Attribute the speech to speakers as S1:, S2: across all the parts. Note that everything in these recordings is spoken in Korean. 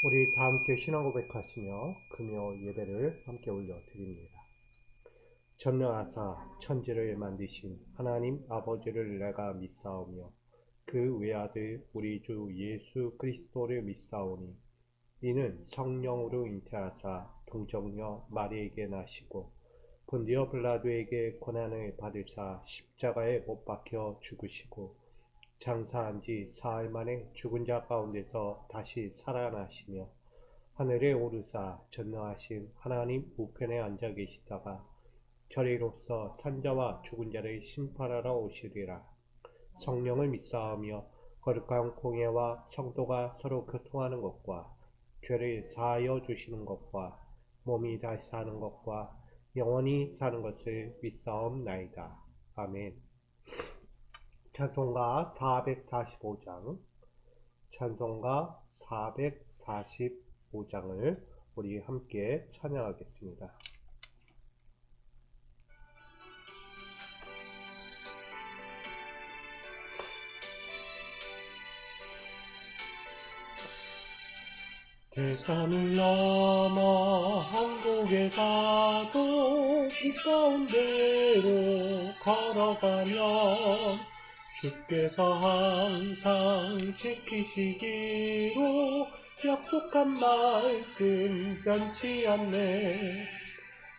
S1: 우리 다 함께 신앙 고백하시며 금요 예배를 함께 올려드립니다. 전능하사 천지를 만드신 하나님 아버지를 내가 믿사오며 그 외아들 우리 주 예수 그리스도를 믿사오니 이는 성령으로 잉태하사 동정녀 마리에게 나시고 본디오 빌라도에게 고난을 받으사 십자가에 못 박혀 죽으시고 장사한 지 사흘 만에 죽은 자 가운데서 다시 살아나시며 하늘에 오르사 전능하신 하나님 우편에 앉아 계시다가 저리로서 산자와 죽은 자를 심판하러 오시리라. 성령을 믿사오며 거룩한 공예와 성도가 서로 교통하는 것과 죄를 사하여 주시는 것과 몸이 다시 사는 것과 영원히 사는 것을 믿사옵나이다. 아멘. 찬송가 445장 찬송가 445장을 우리 함께 찬양하겠습니다. 대산을 넘어 한국에 가도 이 가운데로 걸어가면 주께서 항상 지키시기로 약속한 말씀 변치 않네.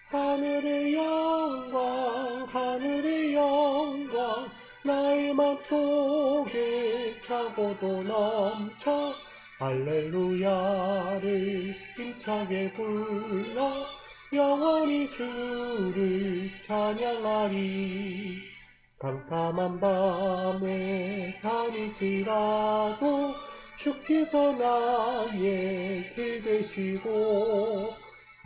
S1: 하늘의 영광 하늘의 영광 나의 맘속에 차고도 넘쳐 할렐루야를 힘차게 불러 영원히 주를 찬양하리. 깜깜한 밤에 다닐지라도 주께서 나의 길 되시고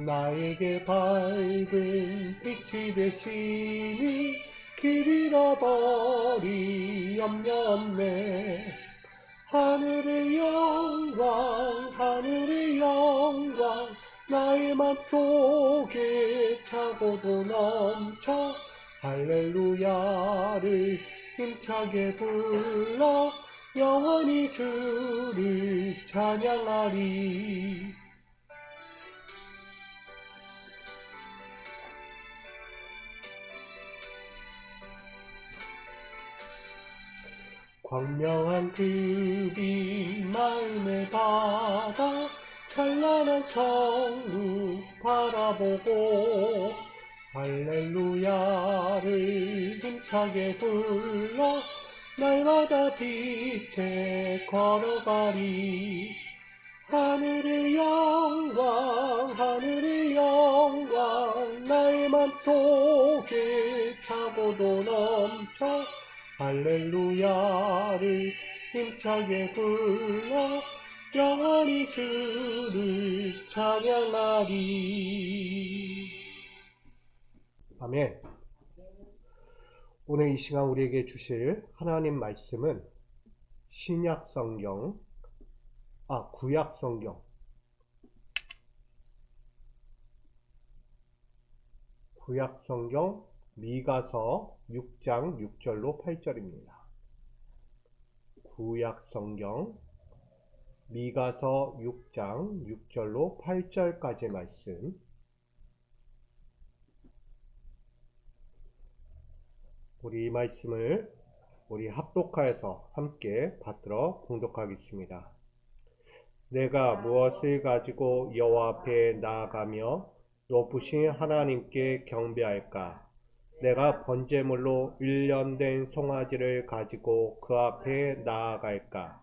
S1: 나에게 밝은 빛이 되시니 길 잃어버리 염려 없네. 하늘의 영광 하늘의 영광 나의 맘속에 차고도 넘쳐 할렐루야를 힘차게 불러 영원히 주를 찬양하리. 광명한 그 빛 마음에 받아 찬란한 천국 바라보고 할렐루야를 힘차게 불러 날마다 빛에 걸어가리. 하늘의 영광 하늘의 영광 나의 맘속에 차고도 넘쳐 할렐루야를 힘차게 불러 영원히 주를 찬양하리. 아멘. 오늘 이 시간 우리에게 주실 하나님 말씀은 구약성경 미가서 6장 6절로 8절입니다. 구약성경 미가서 6장 6절로 8절까지 말씀. 우리 이 말씀을 우리 합독하여서 함께 받들어 공독하겠습니다. 내가 무엇을 가지고 여호와 앞에 나아가며 높으신 하나님께 경배할까? 내가 번제물로 1년 된 송아지를 가지고 그 앞에 나아갈까?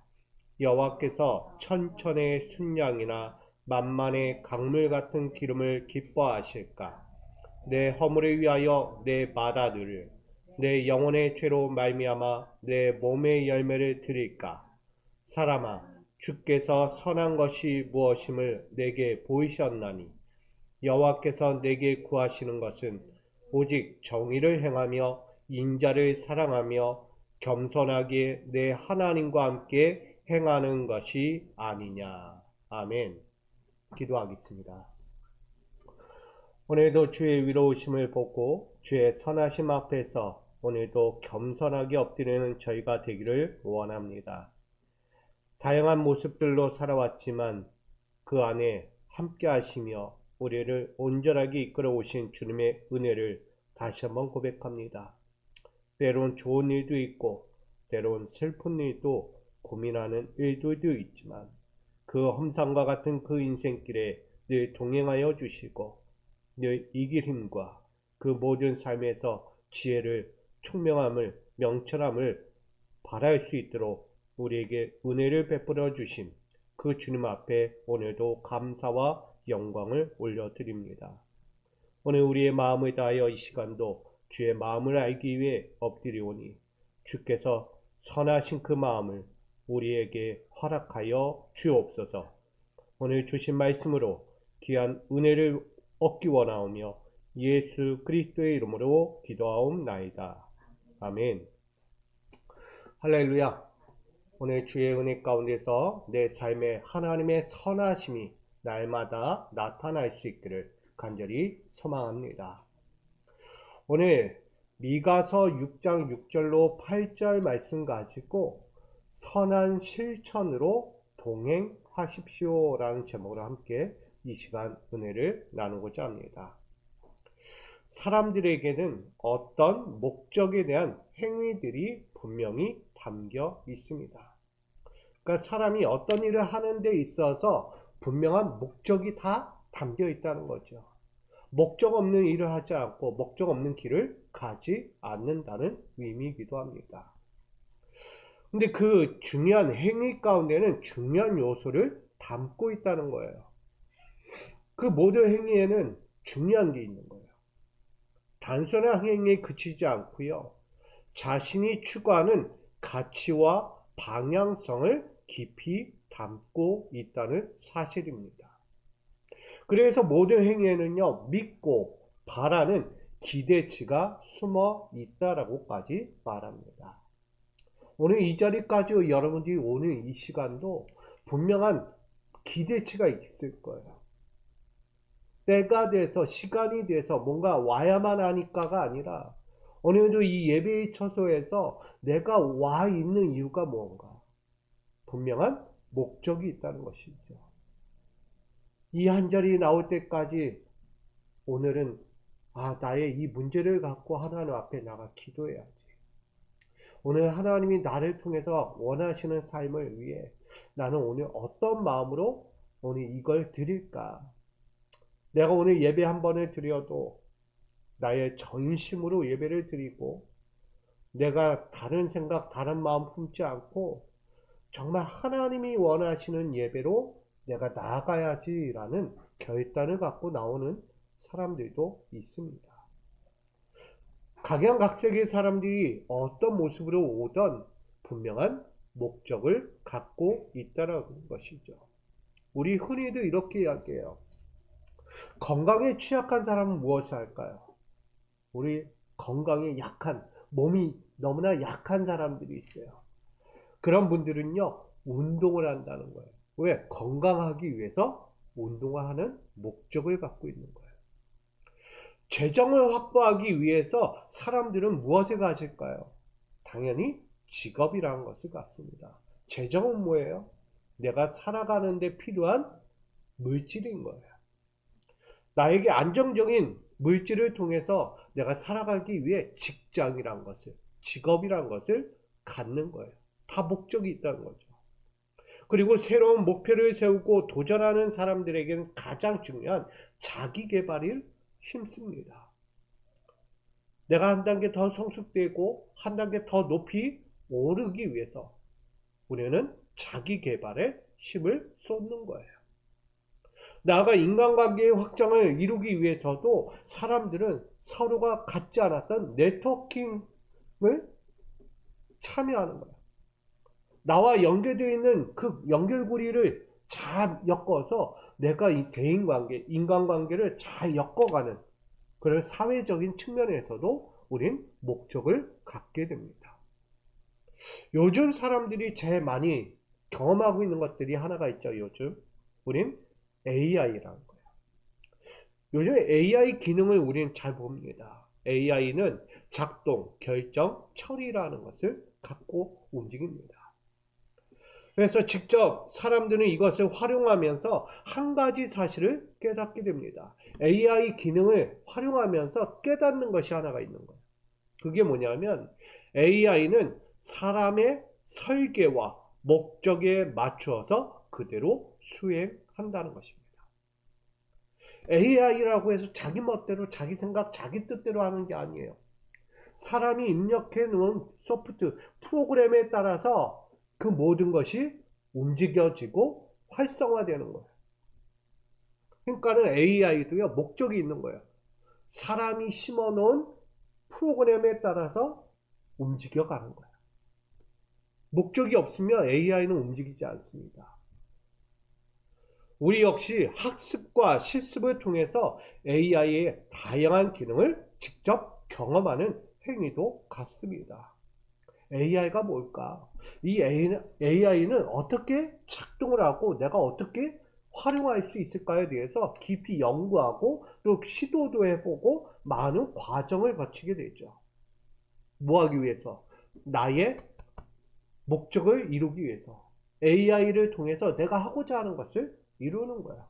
S1: 여호와께서 천천의 순양이나 만만의 강물 같은 기름을 기뻐하실까? 내 허물을 위하여 내 마다들을 내 영혼의 죄로 말미암아 내 몸의 열매를 드릴까? 사람아, 주께서 선한 것이 무엇임을 내게 보이셨나니 여호와께서 내게 구하시는 것은 오직 정의를 행하며 인자를 사랑하며 겸손하게 내 하나님과 함께 행하는 것이 아니냐. 아멘. 기도하겠습니다. 오늘도 주의 위로우심을 보고 주의 선하심 앞에서 오늘도 겸손하게 엎드리는 저희가 되기를 원합니다. 다양한 모습들로 살아왔지만 그 안에 함께 하시며 우리를 온전하게 이끌어 오신 주님의 은혜를 다시 한번 고백합니다. 때론 좋은 일도 있고 때론 슬픈 일도 고민하는 일들도 있지만 그 험상과 같은 그 인생길에 늘 동행하여 주시고 늘 이길 힘과 그 모든 삶에서 지혜를 총명함을 명철함을 바랄 수 있도록 우리에게 은혜를 베풀어 주심 그 주님 앞에 오늘도 감사와 영광을 올려드립니다. 오늘 우리의 마음을 다하여 이 시간도 주의 마음을 알기 위해 엎드리오니 주께서 선하신 그 마음을 우리에게 허락하여 주옵소서. 오늘 주신 말씀으로 귀한 은혜를 얻기 원하오며 예수 그리스도의 이름으로 기도하옵나이다. 아멘. 할렐루야. 오늘 주의 은혜 가운데서 내 삶에 하나님의 선하심이 날마다 나타날 수 있기를 간절히 소망합니다. 오늘 미가서 6장 6절로 8절 말씀 가지고 선한 실천으로 동행하십시오 라는 제목으로 함께 이 시간 은혜를 나누고자 합니다. 사람들에게는 어떤 목적에 대한 행위들이 분명히 담겨 있습니다. 그러니까 사람이 어떤 일을 하는 데 있어서 분명한 목적이 다 담겨 있다는 거죠. 목적 없는 일을 하지 않고 목적 없는 길을 가지 않는다는 의미이기도 합니다. 근데 그 중요한 행위 가운데는 중요한 요소를 담고 있다는 거예요. 그 모든 행위에는 중요한 게 있는 거예요. 단순한 행위에 그치지 않고요. 자신이 추구하는 가치와 방향성을 깊이 담고 있다는 사실입니다. 그래서 모든 행위에는요, 믿고 바라는 기대치가 숨어 있다라고까지 말합니다. 오늘 이 자리까지 여러분들이 오는 이 시간도 분명한 기대치가 있을 거예요. 때가 돼서 시간이 돼서 뭔가 와야만 하니까가 아니라 오늘도 이 예배의 처소에서 내가 와 있는 이유가 뭔가 분명한 목적이 있다는 것이죠. 이 한 자리 나올 때까지 오늘은 나의 이 문제를 갖고 하나님 앞에 나가 기도해야지. 오늘 하나님이 나를 통해서 원하시는 삶을 위해 나는 오늘 어떤 마음으로 오늘 이걸 드릴까? 내가 오늘 예배 한 번을 드려도 나의 전심으로 예배를 드리고 내가 다른 생각, 다른 마음 품지 않고 정말 하나님이 원하시는 예배로 내가 나아가야지라는 결단을 갖고 나오는 사람들도 있습니다. 각양각색의 사람들이 어떤 모습으로 오던 분명한 목적을 갖고 있다는 것이죠. 우리 흔히도 이렇게 이야기해요. 건강에 취약한 사람은 무엇을 할까요? 우리 건강에 약한, 몸이 너무나 약한 사람들이 있어요. 그런 분들은요, 운동을 한다는 거예요. 왜? 건강하기 위해서 운동을 하는 목적을 갖고 있는 거예요. 재정을 확보하기 위해서 사람들은 무엇을 가질까요? 당연히 직업이라는 것을 갖습니다. 재정은 뭐예요? 내가 살아가는 데 필요한 물질인 거예요. 나에게 안정적인 물질을 통해서 내가 살아가기 위해 직장이란 것을, 직업이란 것을 갖는 거예요. 다 목적이 있다는 거죠. 그리고 새로운 목표를 세우고 도전하는 사람들에게는 가장 중요한 자기 개발을 힘씁니다. 내가 한 단계 더 성숙되고 한 단계 더 높이 오르기 위해서 우리는 자기 개발에 힘을 쏟는 거예요. 나아가 인간관계의 확장을 이루기 위해서도 사람들은 서로가 갖지 않았던 네트워킹을 참여하는 거예요. 나와 연결되어 있는 그 연결고리를 잘 엮어서 내가 이 대인관계, 인간관계를 잘 엮어가는 그런 사회적인 측면에서도 우린 목적을 갖게 됩니다. 요즘 사람들이 제일 많이 경험하고 있는 것들이 하나가 있죠. 요즘 우린 AI라는 거예요. 요즘 AI 기능을 우리는 잘 봅니다. AI는 작동, 결정, 처리라는 것을 갖고 움직입니다. 그래서 직접 사람들은 이것을 활용하면서 한 가지 사실을 깨닫게 됩니다. AI 기능을 활용하면서 깨닫는 것이 하나가 있는 거예요. 그게 뭐냐면 AI는 사람의 설계와 목적에 맞추어서 그대로 수행한다는 것입니다. AI라고 해서 자기 멋대로 자기 생각 자기 뜻대로 하는 게 아니에요. 사람이 입력해 놓은 소프트 프로그램에 따라서 그 모든 것이 움직여지고 활성화되는 거예요. 그러니까는 AI도요 목적이 있는 거예요. 사람이 심어 놓은 프로그램에 따라서 움직여가는 거예요. 목적이 없으면 AI는 움직이지 않습니다. 우리 역시 학습과 실습을 통해서 AI의 다양한 기능을 직접 경험하는 행위도 같습니다. AI가 뭘까? 이 AI는 어떻게 작동을 하고 내가 어떻게 활용할 수 있을까에 대해서 깊이 연구하고 또 시도도 해보고 많은 과정을 거치게 되죠. 뭐 하기 위해서? 나의 목적을 이루기 위해서. AI를 통해서 내가 하고자 하는 것을 이루는 거야.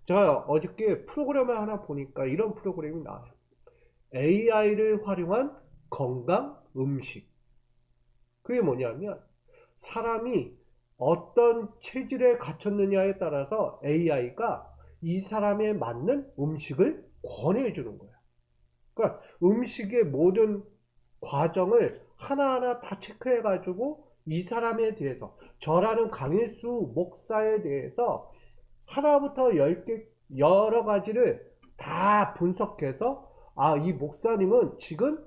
S1: 제가 어저께 프로그램을 하나 보니까 이런 프로그램이 나와요. AI를 활용한 건강 음식. 그게 뭐냐면 사람이 어떤 체질에 갖췄느냐에 따라서 AI가 이 사람에 맞는 음식을 권해주는 거예요. 그러니까 음식의 모든 과정을 하나하나 다 체크해가지고 이 사람에 대해서 저라는 강일수 목사에 대해서 하나부터 10개 여러 가지를 다 분석해서 이 목사님은 지금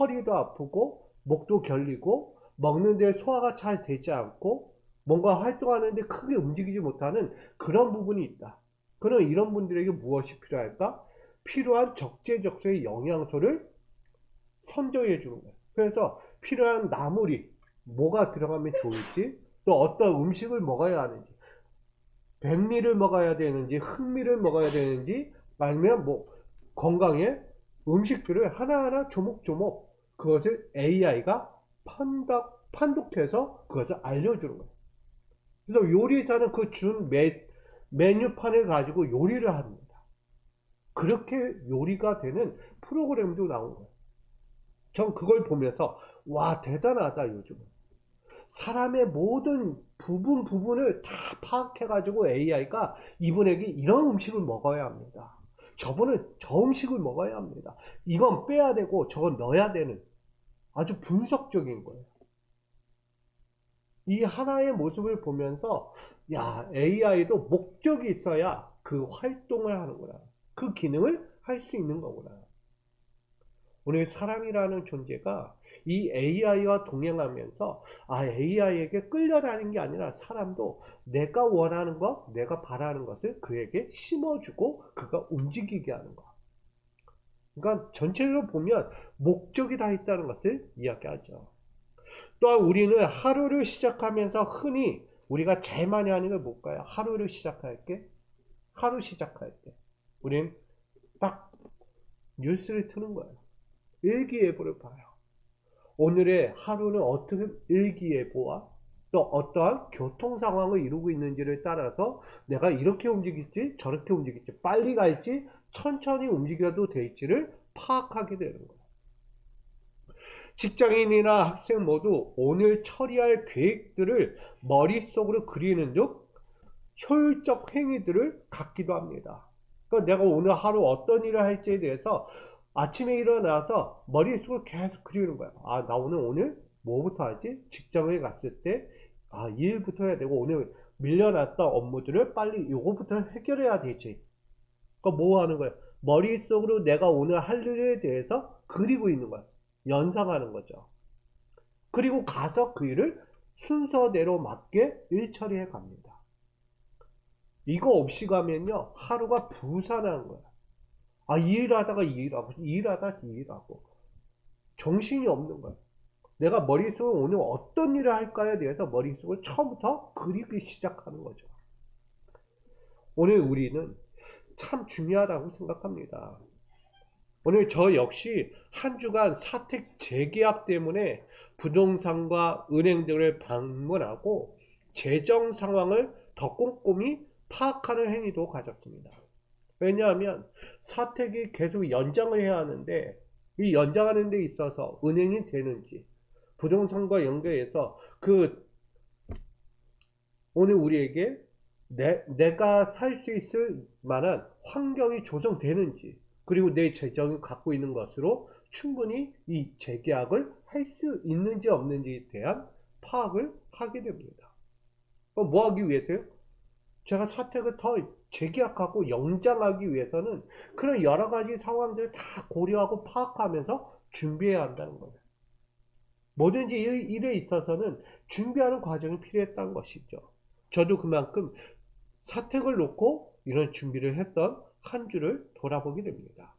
S1: 허리도 아프고 목도 결리고 먹는데 소화가 잘 되지 않고 뭔가 활동하는데 크게 움직이지 못하는 그런 부분이 있다. 그럼 이런 분들에게 무엇이 필요할까? 필요한 적재적소의 영양소를 선정해 주는 거예요. 그래서 필요한 나물이 뭐가 들어가면 좋을지, 또 어떤 음식을 먹어야 하는지, 백미를 먹어야 되는지 흑미를 먹어야 되는지, 아니면 뭐 건강에 음식들을 하나하나 조목조목 그것을 AI가 판독해서 그것을 알려주는 거예요. 그래서 요리사는 그 준 메뉴판을 가지고 요리를 합니다. 그렇게 요리가 되는 프로그램도 나온 거예요. 전 그걸 보면서 와 대단하다. 요즘은 사람의 모든 부분을 다 파악해가지고 AI가 이분에게 이런 음식을 먹어야 합니다. 저분은 저 음식을 먹어야 합니다. 이건 빼야 되고 저건 넣어야 되는 아주 분석적인 거예요. 이 하나의 모습을 보면서 야 AI도 목적이 있어야 그 활동을 하는구나. 그 기능을 할 수 있는 거구나. 오늘 사람이라는 존재가 이 AI와 동행하면서 AI에게 끌려다니는 게 아니라 사람도 내가 원하는 것, 내가 바라는 것을 그에게 심어주고 그가 움직이게 하는 것. 그러니까 전체적으로 보면 목적이 다 있다는 것을 이야기하죠. 또한 우리는 하루를 시작하면서 흔히 우리가 제일 많이 하는 게 뭘까요? 하루 시작할 때 우리는 딱 뉴스를 트는 거예요. 일기예보를 봐요. 오늘의 하루는 어떻게 일기예보와 또 어떠한 교통 상황을 이루고 있는지를 따라서 내가 이렇게 움직일지 저렇게 움직일지 빨리 갈지 천천히 움직여도 될지를 파악하게 되는 거예요. 직장인이나 학생 모두 오늘 처리할 계획들을 머릿속으로 그리는 등 효율적 행위들을 갖기도 합니다. 그러니까 내가 오늘 하루 어떤 일을 할지에 대해서 아침에 일어나서 머릿속을 계속 그리는 거야. 나 오늘 뭐부터 하지? 직장에 갔을 때 일부터 해야 되고 오늘 밀려났던 업무들을 빨리 요거부터 해결해야 되지. 그러니까 뭐 하는 거야? 머릿속으로 내가 오늘 할 일에 대해서 그리고 있는 거야. 연상하는 거죠. 그리고 가서 그 일을 순서대로 맞게 일 처리해 갑니다. 이거 없이 가면요 하루가 부산한 거야. 일하다가 일하고 정신이 없는 거야. 내가 머릿속에 오늘 어떤 일을 할까에 대해서 머릿속을 처음부터 그리기 시작하는 거죠. 오늘 우리는 참 중요하다고 생각합니다. 오늘 저 역시 한 주간 사택 재계약 때문에 부동산과 은행들을 방문하고 재정 상황을 더 꼼꼼히 파악하는 행위도 가졌습니다. 왜냐하면 사택이 계속 연장을 해야 하는데 이 연장하는 데 있어서 은행이 되는지 부동산과 연결해서 오늘 우리에게 내가 살 수 있을 만한 환경이 조성되는지, 그리고 내 재정이 갖고 있는 것으로 충분히 이 재계약을 할 수 있는지 없는지에 대한 파악을 하게 됩니다. 뭐 하기 위해서요? 제가 사택을 더 재계약하고 연장하기 위해서는 그런 여러 가지 상황들을 다 고려하고 파악하면서 준비해야 한다는 거예요. 뭐든지 일에 있어서는 준비하는 과정이 필요했다는 것이죠. 저도 그만큼 사택을 놓고 이런 준비를 했던 한 주를 돌아보게 됩니다.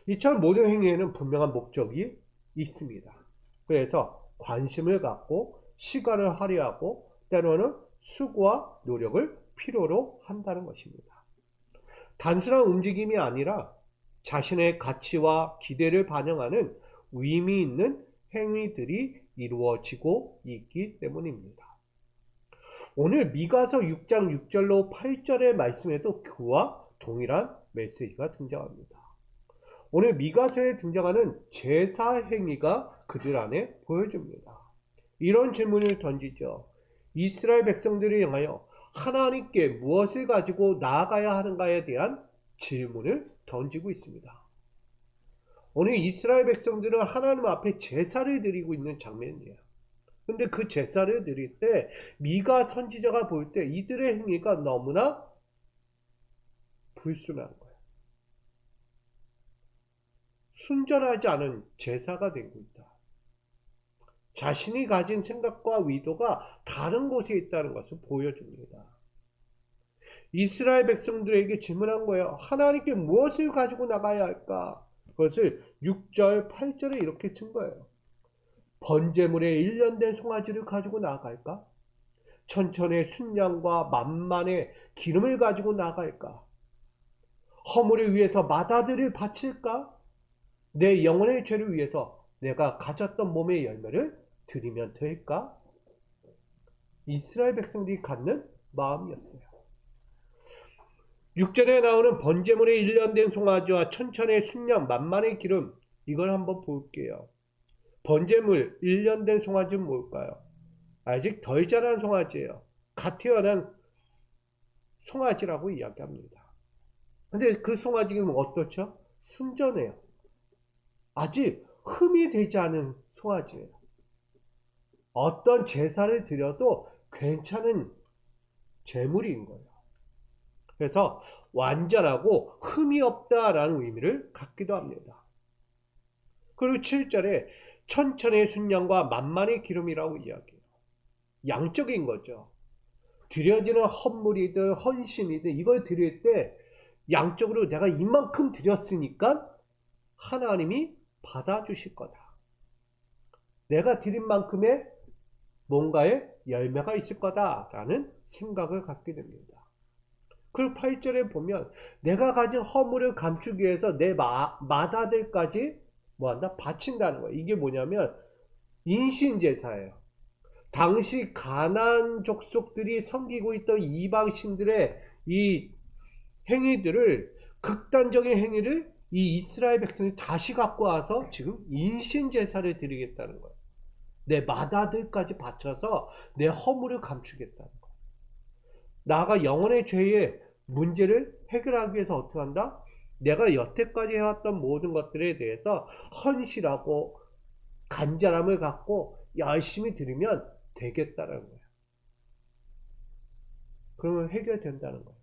S1: 이처럼 모든 행위에는 분명한 목적이 있습니다. 그래서 관심을 갖고 시간을 할애하고 때로는 수고와 노력을 필요로 한다는 것입니다. 단순한 움직임이 아니라 자신의 가치와 기대를 반영하는 의미 있는 행위들이 이루어지고 있기 때문입니다. 오늘 미가서 6장 6절로 8절의 말씀에도 그와 동일한 메시지가 등장합니다. 오늘 미가서에 등장하는 제사 행위가 그들 안에 보여집니다. 이런 질문을 던지죠. 이스라엘 백성들을 향하여 하나님께 무엇을 가지고 나아가야 하는가에 대한 질문을 던지고 있습니다. 오늘 이스라엘 백성들은 하나님 앞에 제사를 드리고 있는 장면이에요. 근데 그 제사를 드릴 때 미가 선지자가 볼 때 이들의 행위가 너무나 불순한 거예요. 순전하지 않은 제사가 되고 있다. 자신이 가진 생각과 의도가 다른 곳에 있다는 것을 보여줍니다. 이스라엘 백성들에게 질문한 거예요. 하나님께 무엇을 가지고 나가야 할까? 그것을 6절, 8절에 이렇게 친 거예요. 번제물에 1년 된 송아지를 가지고 나아갈까? 천천의 순양과 만만의 기름을 가지고 나아갈까? 허물을 위해서 맏아들을 바칠까? 내 영혼의 죄를 위해서 내가 가졌던 몸의 열매를 드리면 될까? 이스라엘 백성들이 갖는 마음이었어요. 6절에 나오는 번제물에 1년 된 송아지와 천천의 순양, 만만의 기름, 이걸 한번 볼게요. 번제물 1년 된 송아지는 뭘까요? 아직 덜 자란 송아지예요. 갓 태어난 송아지라고 이야기합니다. 근데 그 송아지는 어떻죠? 순전해요. 아직 흠이 되지 않은 송아지예요. 어떤 제사를 드려도 괜찮은 제물인 거예요. 그래서 완전하고 흠이 없다라는 의미를 갖기도 합니다. 그리고 7절에 천천의 순양과 만만의 기름이라고 이야기해요. 양적인 거죠. 드려지는 헌물이든 헌신이든 이걸 드릴 때 양적으로 내가 이만큼 드렸으니까 하나님이 받아주실 거다. 내가 드린 만큼의 뭔가의 열매가 있을 거다라는 생각을 갖게 됩니다. 그리고 8절에 보면 내가 가진 허물을 감추기 위해서 내 맏아들까지 뭐한다? 바친다는 거예요. 이게 뭐냐면 인신제사예요. 당시 가나안 족속들이 섬기고 있던 이방신들의 이 행위들을, 극단적인 행위를 이 이스라엘 백성이 다시 갖고 와서 지금 인신제사를 드리겠다는 거예요. 내 맏아들까지 바쳐서 내 허물을 감추겠다는 거예요. 나아가 영혼의 죄의 문제를 해결하기 위해서 어떻게 한다? 내가 여태까지 해왔던 모든 것들에 대해서 헌신하고 간절함을 갖고 열심히 드리면 되겠다는 거예요. 그러면 해결된다는 거예요.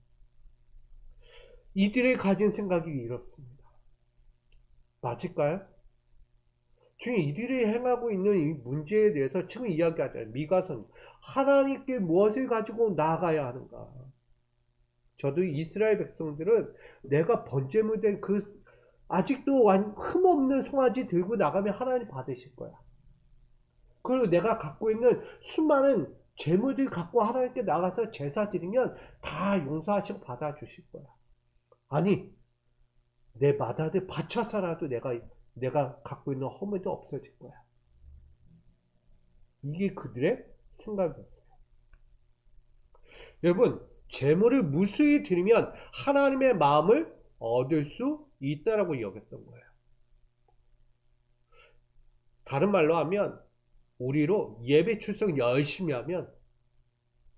S1: 이들이 가진 생각이 이렇습니다. 맞을까요? 지금 이들이 행하고 있는 이 문제에 대해서 지금 이야기하잖아요. 미가서는 하나님께 무엇을 가지고 나아가야 하는가? 저도 이스라엘 백성들은 내가 번제물 된 아직도 흠없는 송아지 들고 나가면 하나님 받으실 거야. 그리고 내가 갖고 있는 수많은 재물들 갖고 하나님께 나가서 제사 드리면 다 용서하시고 받아주실 거야. 아니, 내 맏아들 바쳐서라도 내가 갖고 있는 허물도 없어질 거야. 이게 그들의 생각이었어요. 여러분, 재물을 무수히 드리면 하나님의 마음을 얻을 수 있다라고 여겼던 거예요. 다른 말로 하면 우리로 예배 출석 열심히 하면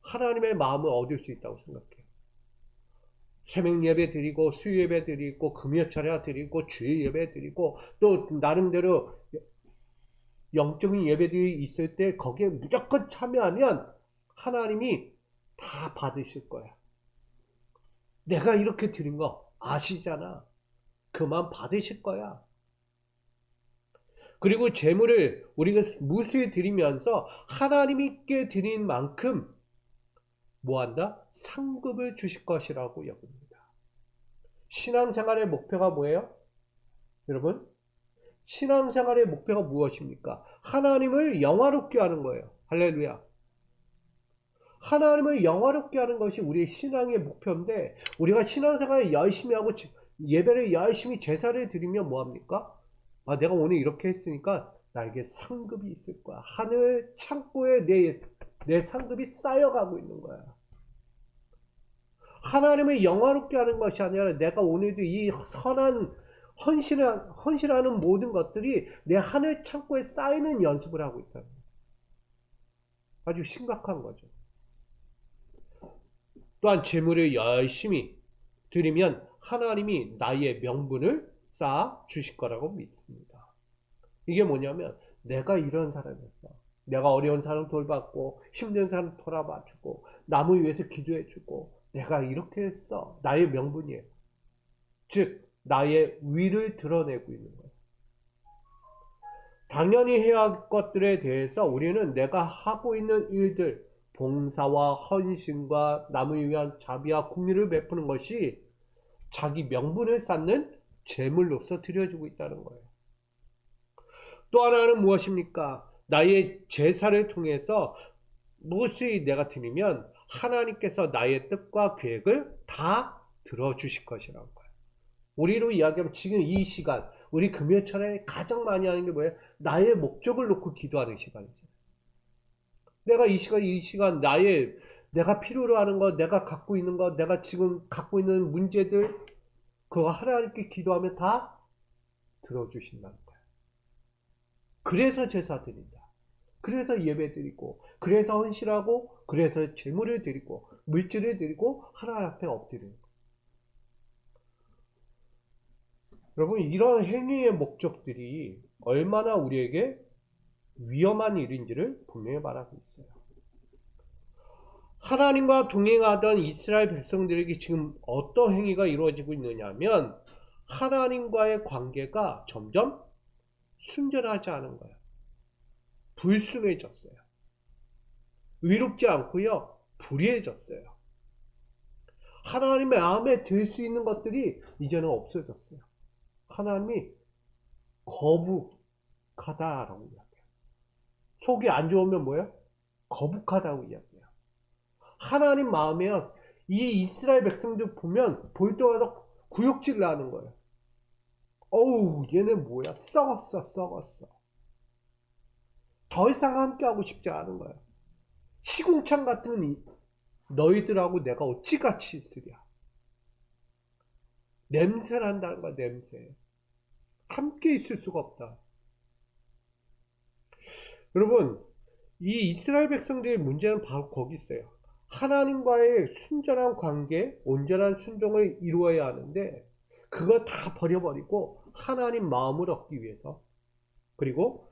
S1: 하나님의 마음을 얻을 수 있다고 생각해요. 새벽 예배 드리고 수요 예배 드리고 금요철야 드리고 주일 예배 드리고 또 나름대로 영적인 예배들이 있을 때 거기에 무조건 참여하면 하나님이 다 받으실 거야. 내가 이렇게 드린 거 아시잖아. 그만 받으실 거야. 그리고 재물을 우리가 무수히 드리면서 하나님께 드린 만큼 뭐한다? 상급을 주실 것이라고 여깁니다. 신앙생활의 목표가 뭐예요? 여러분, 신앙생활의 목표가 무엇입니까? 하나님을 영화롭게 하는 거예요. 할렐루야. 하나님을 영화롭게 하는 것이 우리의 신앙의 목표인데, 우리가 신앙생활을 열심히 하고 예배를 열심히 제사를 드리면 뭐합니까? 아, 내가 오늘 이렇게 했으니까 나에게 상급이 있을 거야. 하늘 창고에 내 상급이 쌓여가고 있는 거야. 하나님을 영화롭게 하는 것이 아니라 내가 오늘도 이 선한 헌신하는 모든 것들이 내 하늘 창고에 쌓이는 연습을 하고 있다는 거예요. 아주 심각한 거죠. 또한 재물을 열심히 드리면 하나님이 나의 명분을 쌓아 주실 거라고 믿습니다. 이게 뭐냐면 내가 이런 사람이었어. 내가 어려운 사람 돌봤고 힘든 사람 돌아봐주고 남을 위해서 기도해주고 내가 이렇게 했어. 나의 명분이에요. 즉 나의 위를 드러내고 있는 거예요. 당연히 해야 할 것들에 대해서 우리는 내가 하고 있는 일들, 봉사와 헌신과 남을 위한 자비와 국리를 베푸는 것이 자기 명분을 쌓는 재물로서 드려지고 있다는 거예요. 또 하나는 무엇입니까? 나의 제사를 통해서 무엇이 내가 드리면 하나님께서 나의 뜻과 계획을 다 들어주실 것이라는 거예요. 우리로 이야기하면 지금 이 시간, 우리 금요철에 가장 많이 하는 게 뭐예요? 나의 목적을 놓고 기도하는 시간이죠. 내가 이 시간 내가 필요로 하는 것, 내가 갖고 있는 것, 내가 지금 갖고 있는 문제들, 그거 하나님께 기도하면 다 들어주신다는 거예요. 그래서 제사 드린다. 그래서 예배 드리고, 그래서 헌신하고, 그래서 재물을 드리고, 물질을 드리고, 하나님 앞에 엎드리는 거예요. 여러분, 이런 행위의 목적들이 얼마나 우리에게 위험한 일인지를 분명히 말하고 있어요. 하나님과 동행하던 이스라엘 백성들에게 지금 어떤 행위가 이루어지고 있느냐면 하나님과의 관계가 점점 순전하지 않은 거예요. 불순해졌어요. 의롭지 않고요, 불의해졌어요. 하나님의 마음에 들 수 있는 것들이 이제는 없어졌어요. 하나님이 거북하다라고 이야기해요. 속이 안 좋으면 뭐예요? 거북하다고 이야기해요. 하나님 마음에 이 이스라엘 백성들 보면 볼 때마다 구역질을 하는 거예요. 어우, 얘네 뭐야? 썩었어. 더 이상 함께하고 싶지 않은 거예요. 시궁창 같은 너희들하고 내가 어찌같이 있으랴. 냄새를 한다는 거야, 냄새. 함께 있을 수가 없다. 여러분, 이 이스라엘 백성들의 문제는 바로 거기 있어요. 하나님과의 순전한 관계, 온전한 순종을 이루어야 하는데 그거 다 버려버리고 하나님 마음을 얻기 위해서, 그리고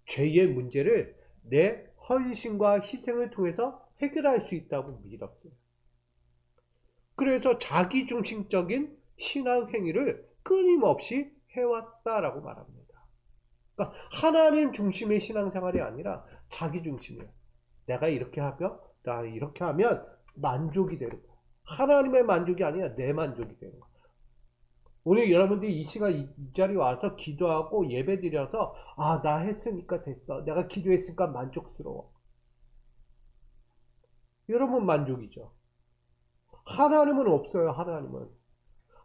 S1: 죄의 문제를 내 헌신과 희생을 통해서 해결할 수 있다고 믿었어요. 그래서 자기중심적인 신앙 행위를 끊임없이 해왔다라고 말합니다. 그러니까 하나님 중심의 신앙생활이 아니라 자기 중심이에요. 내가 이렇게 하면 만족이 되는 거야. 하나님의 만족이 아니라 내 만족이 되는 거야. 오늘 여러분들이 이 시간 이 자리에 와서 기도하고 예배 드려서 나 했으니까 됐어. 내가 기도했으니까 만족스러워. 여러분 만족이죠. 하나님은 없어요.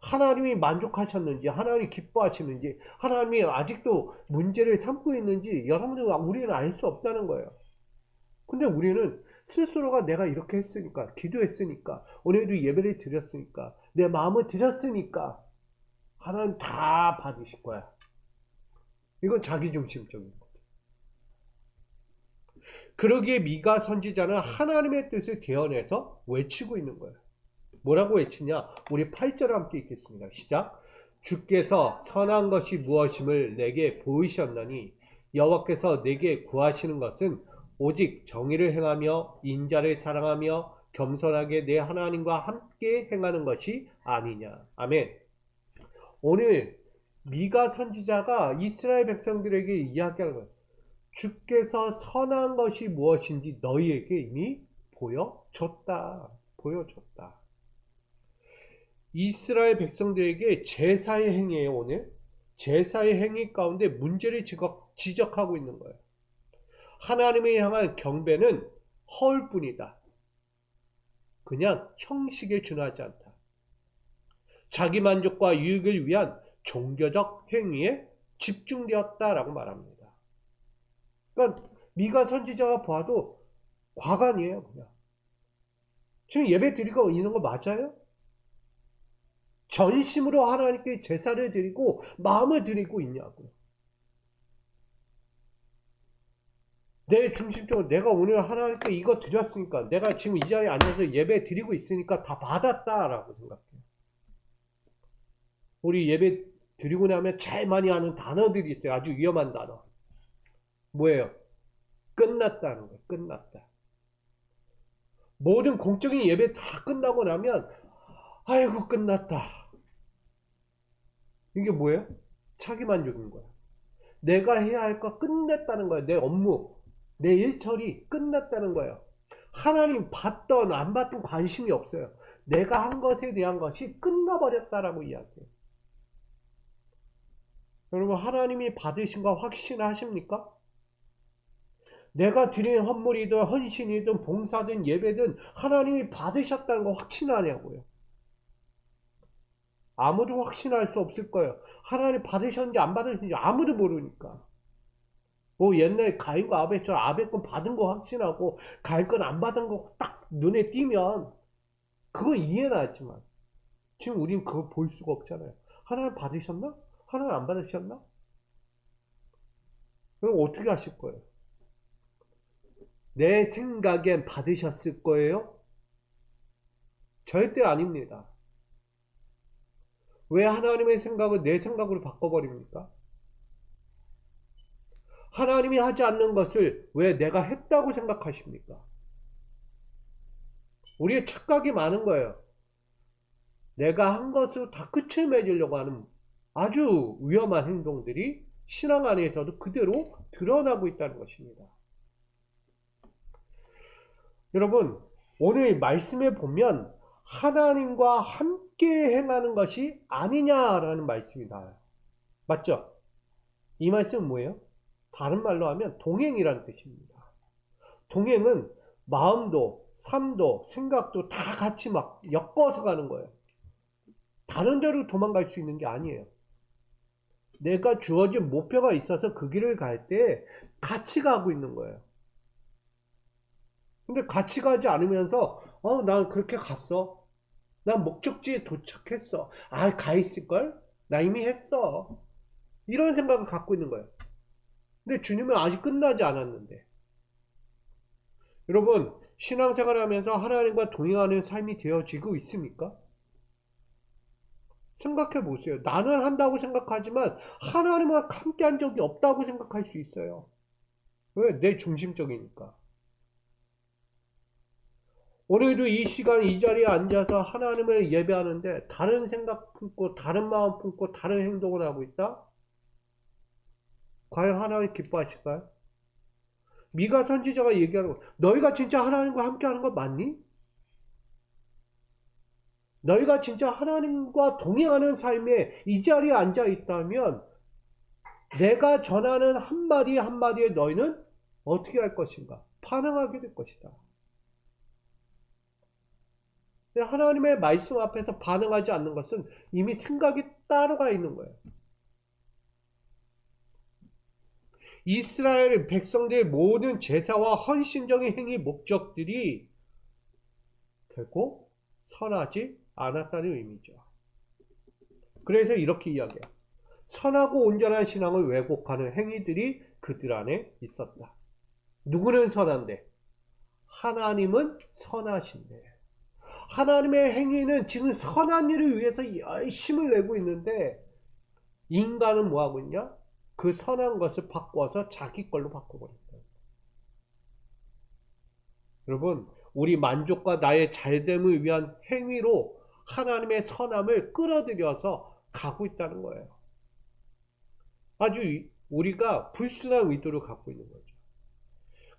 S1: 하나님이 만족하셨는지, 하나님이 기뻐하시는지, 하나님이 아직도 문제를 삼고 있는지 우리는 알 수 없다는 거예요. 근데 우리는 스스로가 내가 이렇게 했으니까, 기도했으니까, 오늘도 예배를 드렸으니까, 내 마음을 드렸으니까 하나님 다 받으실 거야. 이건 자기중심적인 거죠. 그러기에 미가 선지자는 하나님의 뜻을 대언해서 외치고 있는 거예요. 뭐라고 외치냐? 우리 8절 함께 읽겠습니다. 시작. 주께서 선한 것이 무엇임을 내게 보이셨나니 여호와께서 내게 구하시는 것은 오직 정의를 행하며 인자를 사랑하며 겸손하게 내 하나님과 함께 행하는 것이 아니냐. 아멘. 오늘 미가 선지자가 이스라엘 백성들에게 이야기하는 거예요. 주께서 선한 것이 무엇인지 너희에게 이미 보여줬다. 보여줬다. 이스라엘 백성들에게 제사의 행위예요. 오늘 제사의 행위 가운데 문제를 지적하고 있는 거예요. 하나님을 향한 경배는 허울뿐이다. 그냥 형식에 준하지 않다. 자기 만족과 유익을 위한 종교적 행위에 집중되었다라고 말합니다. 그러니까 미가 선지자가 봐도 과간이에요. 그냥 지금 예배 드리고 있는 거 맞아요? 전심으로 하나님께 제사를 드리고 마음을 드리고 있냐고요. 내 중심적으로 내가 오늘 하나님께 이거 드렸으니까, 내가 지금 이 자리에 앉아서 예배 드리고 있으니까 다 받았다라고 생각해요. 우리 예배 드리고 나면 제일 많이 하는 단어들이 있어요. 아주 위험한 단어. 뭐예요? 끝났다는 거예요. 끝났다. 모든 공적인 예배 다 끝나고 나면 아이고 끝났다. 이게 뭐예요? 자기 만족인 거야. 내가 해야 할 거 끝냈다는 거야. 내 업무, 내 일처리 끝났다는 거예요. 하나님 받던 안 받던 관심이 없어요. 내가 한 것에 대한 것이 끝나버렸다라고 이야기해요. 여러분, 하나님이 받으신 거 확신하십니까? 내가 드린 헌물이든 헌신이든 봉사든 예배든 하나님이 받으셨다는 거 확신하냐고요. 아무도 확신할 수 없을 거예요. 하나님 받으셨는지 안 받으셨는지 아무도 모르니까. 뭐 옛날 가인과 아벨처럼 아벨 건 받은 거 확신하고 가인 건 안 받은 거 딱 눈에 띄면 그거 이해는 하지만 지금 우린 그걸 볼 수가 없잖아요. 하나님 받으셨나? 하나님 안 받으셨나? 그럼 어떻게 하실 거예요? 내 생각엔 받으셨을 거예요? 절대 아닙니다. 왜 하나님의 생각을 내 생각으로 바꿔버립니까? 하나님이 하지 않는 것을 왜 내가 했다고 생각하십니까? 우리의 착각이 많은 거예요. 내가 한 것으로 다 끝을 맺으려고 하는 아주 위험한 행동들이 신앙 안에서도 그대로 드러나고 있다는 것입니다. 여러분, 오늘 말씀에 보면 하나님과 함께 행하는 것이 아니냐라는 말씀이 나와요. 맞죠? 이 말씀은 뭐예요? 다른 말로 하면 동행이라는 뜻입니다. 동행은 마음도, 삶도, 생각도 다 같이 막 엮어서 가는 거예요. 다른 데로 도망갈 수 있는 게 아니에요. 내가 주어진 목표가 있어서 그 길을 갈 때 같이 가고 있는 거예요. 근데 같이 가지 않으면서 난 그렇게 갔어. 난 목적지에 도착했어. 가 있을걸? 나 이미 했어. 이런 생각을 갖고 있는 거예요. 근데 주님은 아직 끝나지 않았는데. 여러분, 신앙생활 하면서 하나님과 동행하는 삶이 되어지고 있습니까? 생각해 보세요. 나는 한다고 생각하지만 하나님과 함께 한 적이 없다고 생각할 수 있어요. 왜? 내 중심적이니까. 오늘도 이 시간 이 자리에 앉아서 하나님을 예배하는데 다른 생각 품고 다른 마음 품고 다른 행동을 하고 있다? 과연 하나님 기뻐하실까요? 미가 선지자가 얘기하는 거, 너희가 진짜 하나님과 함께 하는 거 맞니? 너희가 진짜 하나님과 동행하는 삶에 이 자리에 앉아 있다면 내가 전하는 한마디 한마디에 너희는 어떻게 할 것인가? 반응하게 될 것이다. 하나님의 말씀 앞에서 반응하지 않는 것은 이미 생각이 따로 가 있는 거예요. 이스라엘 백성들의 모든 제사와 헌신적인 행위 목적들이 결코 선하지 않았다는 의미죠. 그래서 이렇게 이야기해요. 선하고 온전한 신앙을 왜곡하는 행위들이 그들 안에 있었다. 누구는 선한데? 하나님은 선하신데. 하나님의 행위는 지금 선한 일을 위해서 열심을 내고 있는데 인간은 뭐하고 있냐? 그 선한 것을 바꿔서 자기 걸로 바꿔버린다. 여러분, 우리 만족과 나의 잘됨을 위한 행위로 하나님의 선함을 끌어들여서 가고 있다는 거예요. 아주 우리가 불순한 의도를 갖고 있는 거죠.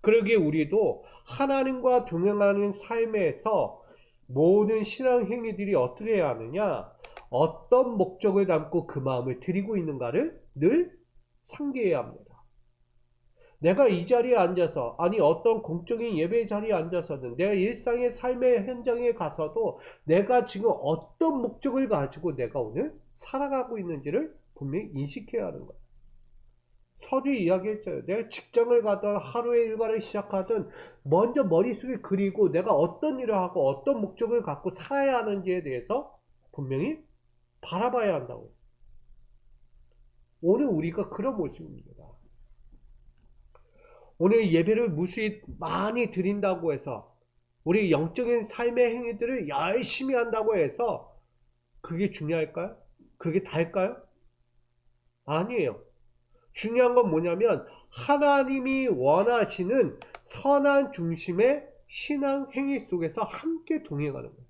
S1: 그러기에 우리도 하나님과 동행하는 삶에서 모든 신앙 행위들이 어떻게 해야 하느냐? 어떤 목적을 담고 그 마음을 드리고 있는가를 늘 상기해야 합니다. 내가 이 자리에 앉아서, 아니 어떤 공적인 예배 자리에 앉아서든 내가 일상의 삶의 현장에 가서도 내가 지금 어떤 목적을 가지고 내가 오늘 살아가고 있는지를 분명히 인식해야 하는 거예요. 서두에 이야기했죠. 내가 직장을 가든 하루의 일과를 시작하든 먼저 머릿속에 그리고 내가 어떤 일을 하고 어떤 목적을 갖고 살아야 하는지에 대해서 분명히 바라봐야 한다고. 오늘 우리가 그런 모습입니다. 오늘 예배를 무수히 많이 드린다고 해서 우리 영적인 삶의 행위들을 열심히 한다고 해서 그게 중요할까요? 그게 다일까요? 아니에요. 중요한 건 뭐냐면 하나님이 원하시는 선한 중심의 신앙 행위 속에서 함께 동행하는 거예요.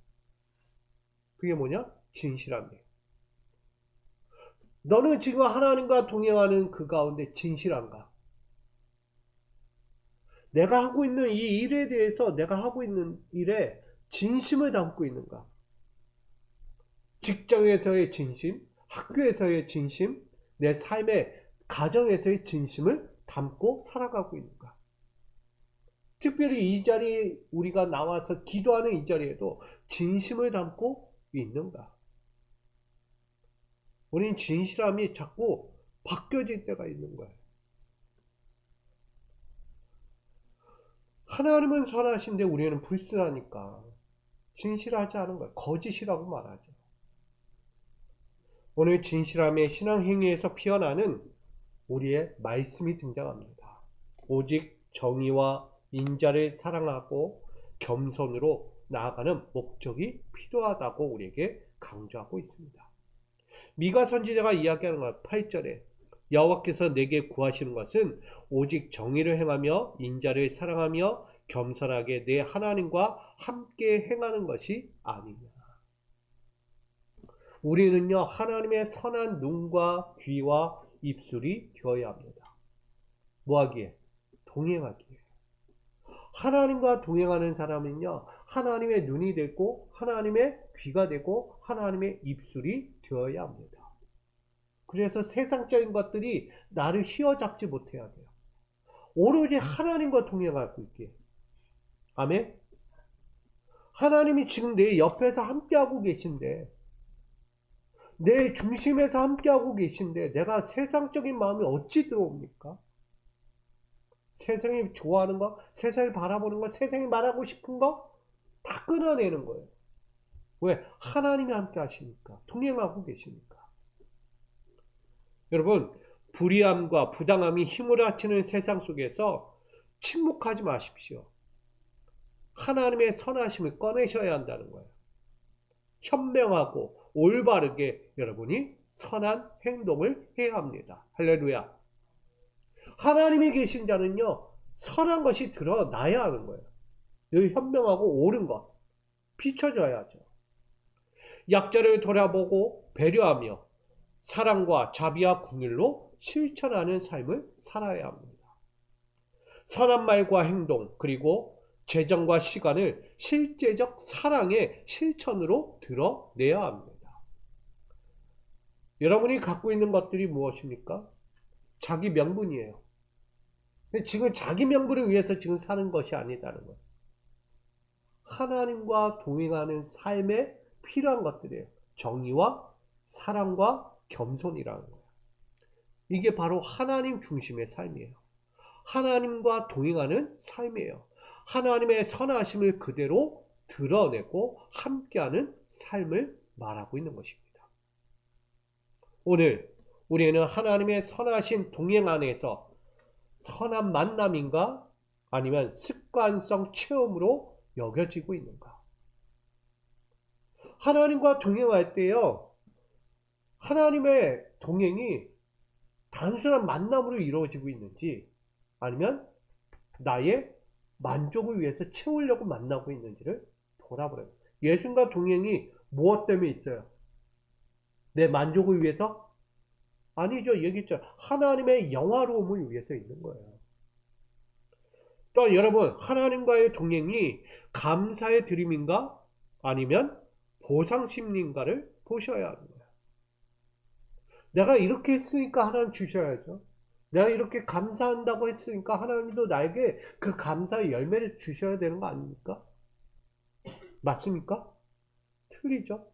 S1: 그게 뭐냐? 진실함이에요. 너는 지금 하나님과 동행하는 그 가운데 진실한가? 내가 하고 있는 이 일에 대해서 내가 하고 있는 일에 진심을 담고 있는가? 직장에서의 진심, 학교에서의 진심, 내 삶의 가정에서의 진심을 담고 살아가고 있는가? 특별히 이 자리에 우리가 나와서 기도하는 이 자리에도 진심을 담고 있는가? 우리는 진실함이 자꾸 바뀌어질 때가 있는 거예요. 하나님은 선하신데 우리는 불순하니까 진실하지 않은 거예요. 거짓이라고 말하죠. 오늘 진실함의 신앙 행위에서 피어나는 우리의 말씀이 등장합니다. 오직 정의와 인자를 사랑하고 겸손으로 나아가는 목적이 필요하다고 우리에게 강조하고 있습니다. 미가 선지자가 이야기하는 것 8절에 여호와께서 내게 구하시는 것은 오직 정의를 행하며 인자를 사랑하며 겸손하게 내 하나님과 함께 행하는 것이 아니냐. 우리는요 하나님의 선한 눈과 귀와 입술이 되어야 합니다. 뭐하기에? 동행하기에. 하나님과 동행하는 사람은요 하나님의 눈이 되고 하나님의 귀가 되고 하나님의 입술이 되어야 합니다. 그래서 세상적인 것들이 나를 휘어잡지 못해야 돼요. 오로지 하나님과 동행하고 있게. 아멘. 하나님이 지금 내 옆에서 함께하고 계신데 내 중심에서 함께하고 계신데 내가 세상적인 마음이 어찌 들어옵니까? 세상이 좋아하는 거, 세상이 바라보는 거, 세상이 말하고 싶은 거 다 끊어내는 거예요. 왜? 하나님이 함께 하시니까, 동행하고 계시니까. 여러분, 불의함과 부당함이 힘을 합치는 세상 속에서 침묵하지 마십시오. 하나님의 선하심을 꺼내셔야 한다는 거예요. 현명하고 올바르게 여러분이 선한 행동을 해야 합니다. 할렐루야. 하나님이 계신 자는요 선한 것이 드러나야 하는 거예요. 여기 현명하고 옳은 것 비춰져야죠. 약자를 돌아보고 배려하며 사랑과 자비와 긍휼로 실천하는 삶을 살아야 합니다. 선한 말과 행동 그리고 재정과 시간을 실제적 사랑의 실천으로 드러내야 합니다. 여러분이 갖고 있는 것들이 무엇입니까? 자기 명분이에요. 지금 자기 명분을 위해서 지금 사는 것이 아니다는 거예요. 하나님과 동행하는 삶에 필요한 것들이에요. 정의와 사랑과 겸손이라는 거예요. 이게 바로 하나님 중심의 삶이에요. 하나님과 동행하는 삶이에요. 하나님의 선하심을 그대로 드러내고 함께하는 삶을 말하고 있는 것입니다. 오늘 우리는 하나님의 선하신 동행 안에서 선한 만남인가 아니면 습관성 체험으로 여겨지고 있는가? 하나님과 동행할 때요, 하나님의 동행이 단순한 만남으로 이루어지고 있는지 아니면 나의 만족을 위해서 채우려고 만나고 있는지를 돌아보래요. 예수님과 동행이 무엇 때문에 있어요? 내 만족을 위해서? 아니죠. 얘기했죠. 하나님의 영화로움을 위해서 있는 거예요. 또 여러분, 하나님과의 동행이 감사의 드림인가 아니면 보상 심리인가를 보셔야 하는 거예요. 내가 이렇게 했으니까 하나님 주셔야죠. 내가 이렇게 감사한다고 했으니까 하나님도 나에게 그 감사의 열매를 주셔야 되는 거 아닙니까? 맞습니까? 틀리죠.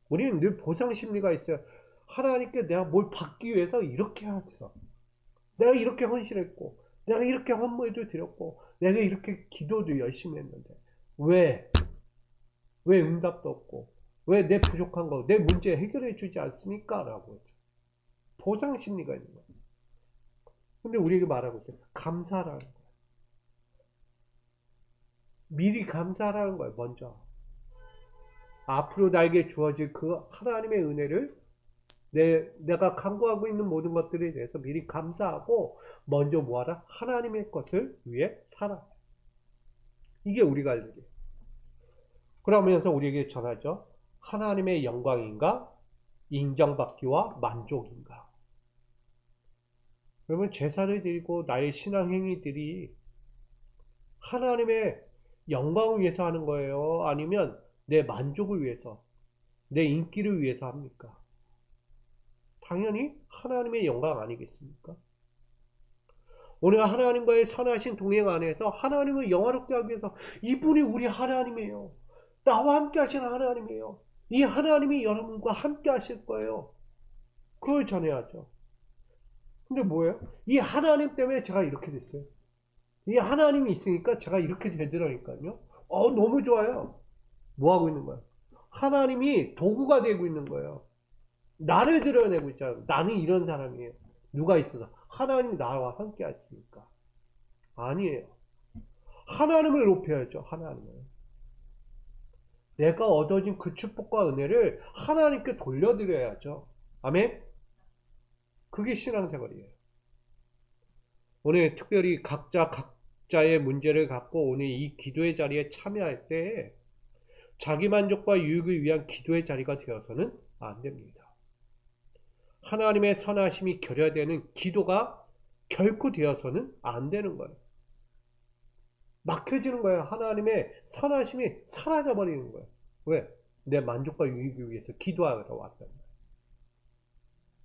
S1: 우리는 늘 보상 심리가 있어요. 하나님께 내가 뭘 받기 위해서 이렇게 했어. 내가 이렇게 헌신했고, 내가 이렇게 헌물도 드렸고, 내가 이렇게 기도도 열심히 했는데 왜 응답도 없고, 왜 내 부족한 거, 내 문제 해결해 주지 않습니까? 라고 했죠. 보상 심리가 있는 거예요. 근데 우리에게 말하고 있어요. 감사라는 거예요. 미리 감사라는 거예요. 먼저 앞으로 나에게 주어질 그 하나님의 은혜를 내가 간구하고 있는 모든 것들에 대해서 미리 감사하고 먼저 뭐하라? 하나님의 것을 위해 살아. 이게 우리가 할 일이에요. 그러면서 우리에게 전하죠. 하나님의 영광인가? 인정받기와 만족인가? 여러분, 제사를 드리고 나의 신앙 행위들이 하나님의 영광을 위해서 하는 거예요? 아니면 내 만족을 위해서, 내 인기를 위해서 합니까? 당연히 하나님의 영광 아니겠습니까? 오늘 하나님과의 선하신 동행 안에서 하나님을 영화롭게 하기 위해서 이분이 우리 하나님이에요. 나와 함께 하시는 하나님이에요. 이 하나님이 여러분과 함께 하실 거예요. 그걸 전해야죠. 근데 뭐예요? 이 하나님 때문에 제가 이렇게 됐어요. 이 하나님이 있으니까 제가 이렇게 되더라니까요. 너무 좋아요. 뭐 하고 있는 거야? 하나님이 도구가 되고 있는 거예요. 나를 드러내고 있잖아요. 나는 이런 사람이에요. 누가 있어서? 하나님이 나와 함께 하시니까. 아니에요. 하나님을 높여야죠. 하나님을. 내가 얻어진 그 축복과 은혜를 하나님께 돌려드려야죠. 아멘? 그게 신앙생활이에요. 오늘 특별히 각자의 문제를 갖고 오늘 이 기도의 자리에 참여할 때 자기 만족과 유익을 위한 기도의 자리가 되어서는 안 됩니다. 하나님의 선하심이 결여되는 기도가 결코 되어서는 안 되는 거예요. 막혀지는 거예요. 하나님의 선하심이 사라져버리는 거예요. 왜? 내 만족과 유익을 위해서 기도하러 왔단 말이에요.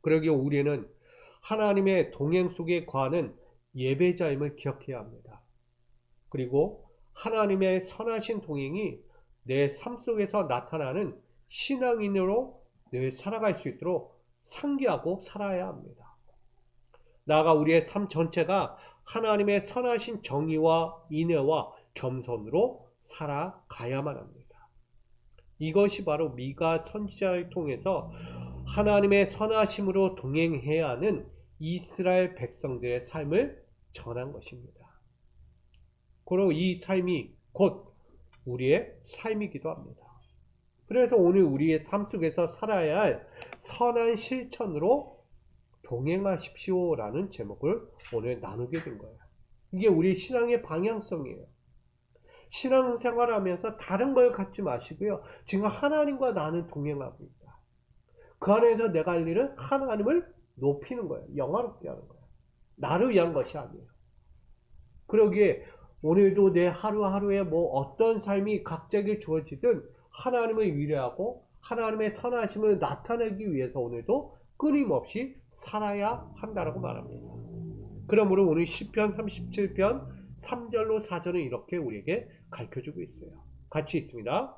S1: 그러기에 우리는 하나님의 동행 속에 거하는 예배자임을 기억해야 합니다. 그리고 하나님의 선하신 동행이 내 삶 속에서 나타나는 신앙인으로 늘 살아갈 수 있도록 상기하고 살아야 합니다. 나아가 우리의 삶 전체가 하나님의 선하신 정의와 인애와 겸손으로 살아가야만 합니다. 이것이 바로 미가 선지자를 통해서 하나님의 선하심으로 동행해야 하는 이스라엘 백성들의 삶을 전한 것입니다. 그리고 이 삶이 곧 우리의 삶이기도 합니다. 그래서 오늘 우리의 삶 속에서 살아야 할 선한 실천으로 동행하십시오라는 제목을 오늘 나누게 된 거예요. 이게 우리 신앙의 방향성이에요. 신앙생활을 하면서 다른 걸 갖지 마시고요. 지금 하나님과 나는 동행하고 있다. 그 안에서 내가 할 일은 하나님을 높이는 거예요. 영화롭게 하는 거예요. 나를 위한 것이 아니에요. 그러기에 오늘도 내 하루하루에 어떤 삶이 각자에게 주어지든 하나님을 위로하고 하나님의 선하심을 나타내기 위해서 오늘도 끊임없이 살아야 한다라고 말합니다. 그러므로 오늘 시편 37편 3절로 4절은 이렇게 우리에게 가르쳐주고 있어요. 같이 있습니다.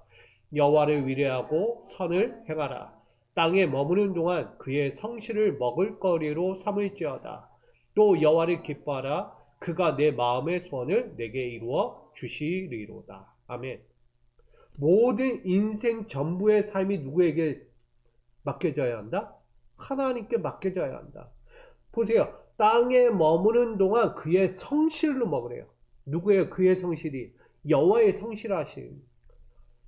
S1: 여호와를 위로하고 선을 행하라. 땅에 머무는 동안 그의 성실을 먹을거리로 삼을지어다. 또 여호와를 기뻐하라. 그가 내 마음의 소원을 내게 이루어 주시리로다. 아멘. 모든 인생 전부의 삶이 누구에게 맡겨져야 한다? 하나님께 맡겨져야 한다. 보세요. 땅에 머무는 동안 그의 성실로 먹으래요. 누구예요? 그의 성실이 여호와의 성실하심.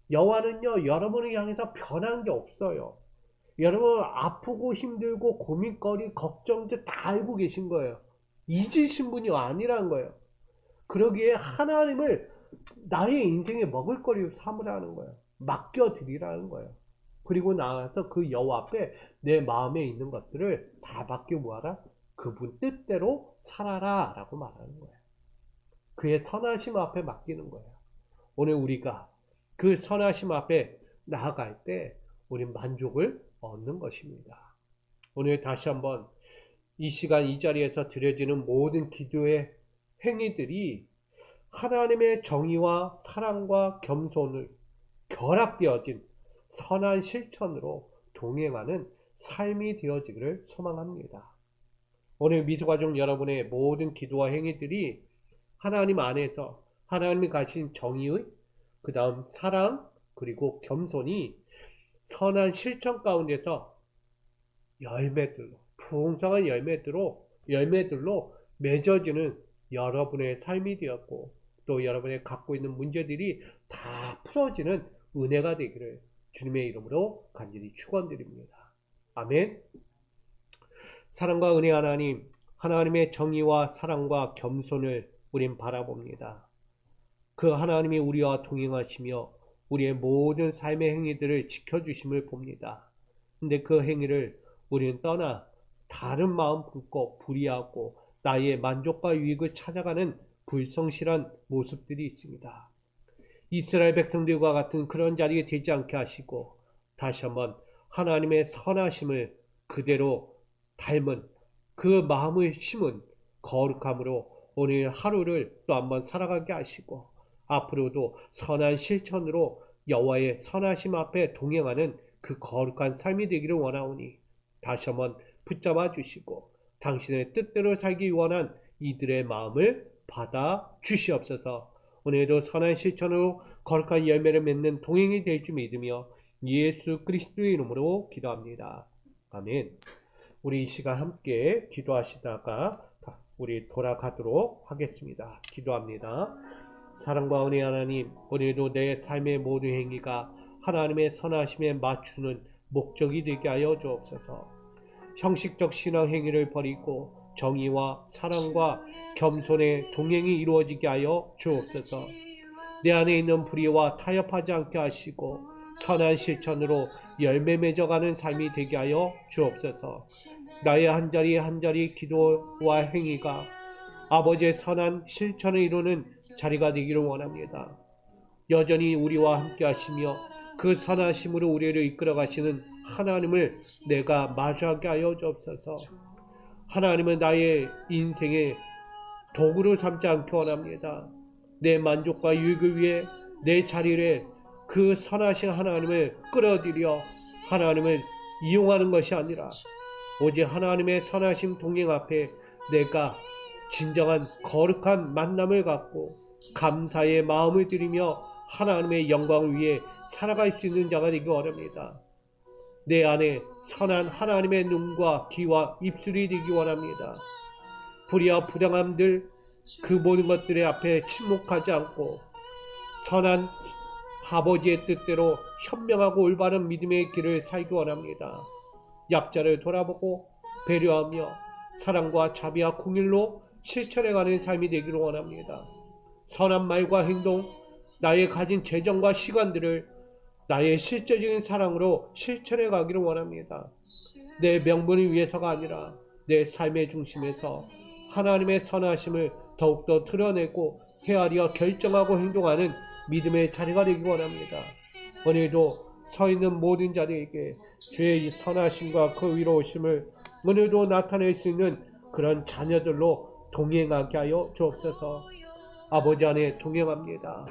S1: 여호와는요, 여러분을 향해서 변한 게 없어요. 여러분 아프고 힘들고 고민거리 걱정들 다 알고 계신 거예요. 잊으신 분이 아니라는 거예요. 그러기에 하나님을 나의 인생의 먹을거리로 삼으라는 거예요. 맡겨드리라는 거예요. 그리고 나와서 그 여호와 앞에 내 마음에 있는 것들을 다 맡겨 뭐하라? 그분 뜻대로 살아라 라고 말하는 거예요. 그의 선하심 앞에 맡기는 거예요. 오늘 우리가 그 선하심 앞에 나아갈 때 우린 만족을 얻는 것입니다. 오늘 다시 한번 이 시간 이 자리에서 드려지는 모든 기도의 행위들이 하나님의 정의와 사랑과 겸손을 결합되어진 선한 실천으로 동행하는 삶이 되어지기를 소망합니다. 오늘 미소가족 여러분의 모든 기도와 행위들이 하나님 안에서 하나님이 가신 정의의 그 다음 사랑 그리고 겸손이 선한 실천 가운데서 열매들로 풍성한 열매들로 맺어지는 여러분의 삶이 되었고 또 여러분의 갖고 있는 문제들이 다 풀어지는 은혜가 되기를 주님의 이름으로 간절히 축원드립니다. 아멘. 사랑과 은혜 하나님, 하나님의 정의와 사랑과 겸손을 우린 바라봅니다. 그 하나님이 우리와 동행하시며 우리의 모든 삶의 행위들을 지켜주심을 봅니다. 근데 그 행위를 우리는 떠나 다른 마음 품고 불의하고 나의 만족과 유익을 찾아가는 불성실한 모습들이 있습니다. 이스라엘 백성들과 같은 그런 자리에 되지 않게 하시고 다시 한번 하나님의 선하심을 그대로 닮은 그 마음을 심은 거룩함으로 오늘 하루를 또 한번 살아가게 하시고 앞으로도 선한 실천으로 여호와의 선하심 앞에 동행하는 그 거룩한 삶이 되기를 원하오니 다시 한번 붙잡아 주시고 당신의 뜻대로 살기 원한 이들의 마음을 받아 주시옵소서. 오늘도 선한 실천으로 거룩한 열매를 맺는 동행이 될 줄 믿으며 예수 그리스도의 이름으로 기도합니다. 아멘. 우리 이 시간 함께 기도하시다가 우리 돌아가도록 하겠습니다. 기도합니다. 사랑과 은혜 하나님, 오늘도 내 삶의 모든 행위가 하나님의 선하심에 맞추는 목적이 되게 하여 주옵소서. 형식적 신앙 행위를 버리고 정의와 사랑과 겸손의 동행이 이루어지게 하여 주옵소서. 내 안에 있는 불의와 타협하지 않게 하시고 선한 실천으로 열매 맺어가는 삶이 되게 하여 주옵소서. 나의 한 자리 기도와 행위가 아버지의 선한 실천을 이루는 자리가 되기를 원합니다. 여전히 우리와 함께 하시며 그 선하심으로 우리를 이끌어 가시는 하나님을 내가 마주하게 하여 주옵소서. 하나님은 나의 인생의 도구로 삼지 않게 원합니다. 내 만족과 유익을 위해 내 자리를 그 선하신 하나님을 끌어들여 하나님을 이용하는 것이 아니라 오직 하나님의 선하심 동행 앞에 내가 진정한 거룩한 만남을 갖고 감사의 마음을 드리며 하나님의 영광을 위해 살아갈 수 있는 자가 되기 원합니다. 내 안에 선한 하나님의 눈과 귀와 입술이 되기 원합니다. 불의와 부당함들 그 모든 것들의 앞에 침묵하지 않고 선한 아버지의 뜻대로 현명하고 올바른 믿음의 길을 살기 원합니다. 약자를 돌아보고 배려하며 사랑과 자비와 긍휼로 실천해가는 삶이 되기를 원합니다. 선한 말과 행동, 나의 가진 재정과 시간들을 나의 실제적인 사랑으로 실천해 가기를 원합니다. 내 명분을 위해서가 아니라 내 삶의 중심에서 하나님의 선하심을 더욱더 드러내고 헤아려 결정하고 행동하는 믿음의 자리가 되기 원합니다. 오늘도 서 있는 모든 자리에게 주의 선하심과 그 위로우심을 오늘도 나타낼 수 있는 그런 자녀들로 동행하게 하여 주옵소서. 아버지 안에 동행합니다.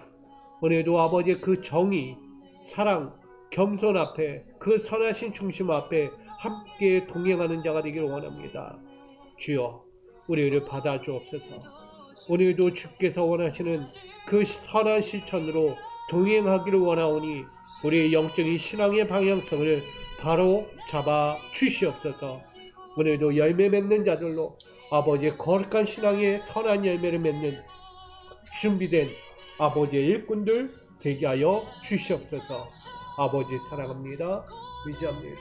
S1: 오늘도 아버지의 그 정의, 사랑, 겸손 앞에 그 선하신 중심 앞에 함께 동행하는 자가 되기를 원합니다. 주여 우리를 받아 주옵소서. 오늘도 주께서 원하시는 그 선한 실천으로 동행하기를 원하오니 우리의 영적인 신앙의 방향성을 바로 잡아 주시옵소서. 오늘도 열매 맺는 자들로 아버지의 거룩한 신앙의 선한 열매를 맺는 준비된 아버지의 일꾼들 되게 하여 주시옵소서. 아버지 사랑합니다. 의지합니다.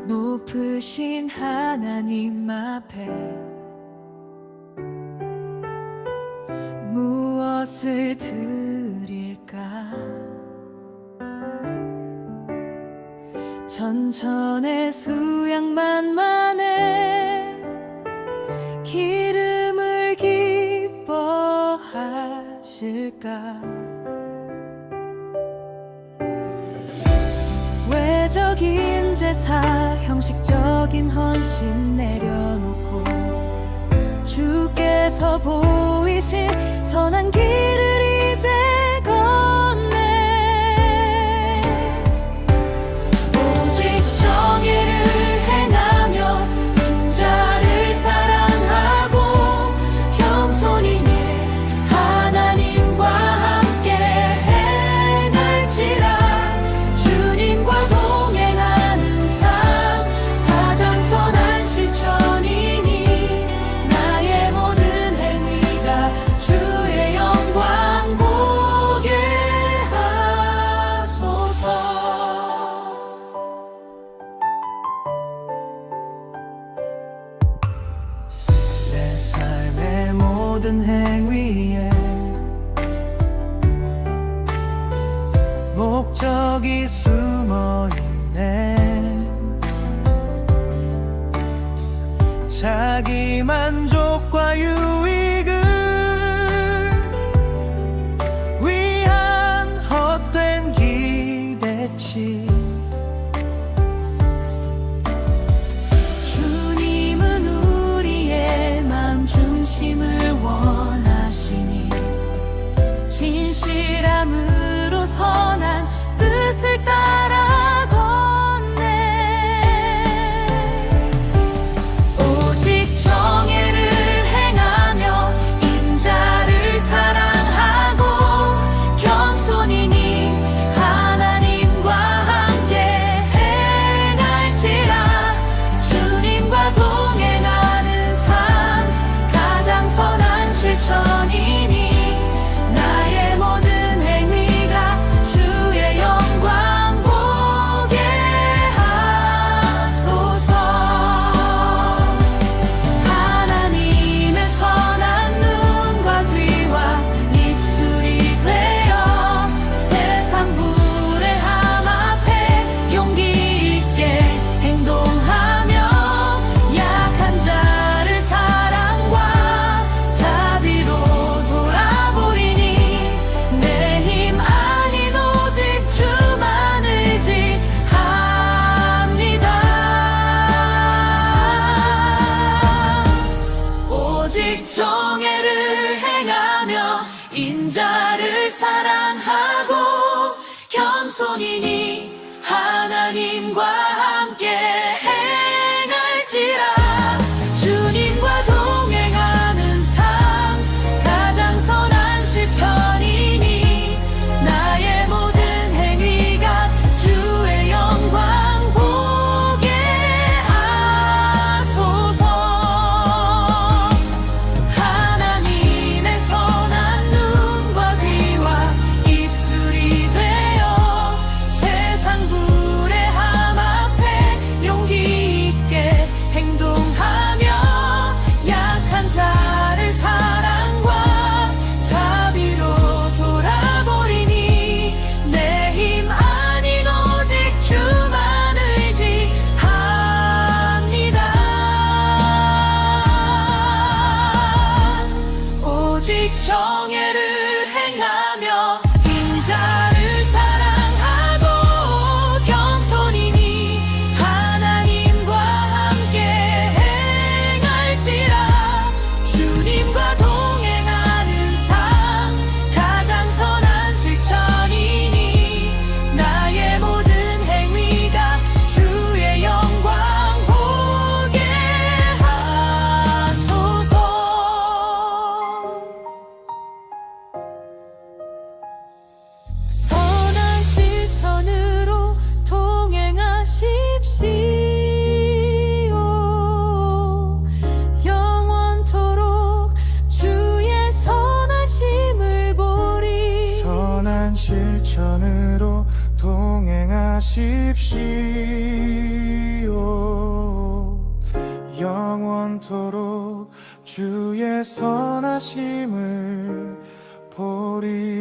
S2: 높으신 하나님 앞에 무엇을 드릴까? 전천의 수양만만의 기름을 기뻐하실까? 외적인 제사 형식적인 헌신 내려놓고 주께서 보이신 선한 길을 이제 걷네. 오직 정의를 행하며 인자를 사랑하고 겸손히 하나님과 함께 행할지라. 주님과 동행하는 삶 가장 선한 실천이니 나의 모든 행위가 주의 영광 보게 하소서. 내 삶의 모든 행위에 목적이 숨어있네. 자기 만족과 유익을 위한 헛된 기대치. 주님은 우리의 마음 중심을 원하시니 진실함으로 선한 뜻을 따라 걷네. 오직 정의를 행하며 인자를 사랑하고 겸손히 하나님과 함께 행할지라. 주님과 동행하는 삶 가장 선한 실천이니 나의 모든 행위가 주의 영광 보게 하소서. 하나님의 선한 눈과 귀와 입술이 되어 세상 불의함 앞에 용기 있게 행동하며 약한 자를 사랑과 자비로 돌아보리니 내 힘 아닌 오직 주만 의지합니다. 오직 정의를 행하며 인자를 사랑하고 겸손히 하나님과 함께 행할지라. 주님과 동행하는 삶 가장 선한 실천이니 나의 모든 행위가 주의 영광 보게 하소서. 하나님의 선한 눈과 귀와 입술이 되어 세상 불의함 앞에
S3: 실천으로 동행하십시오. 영원토록 주의 선하심을 보리.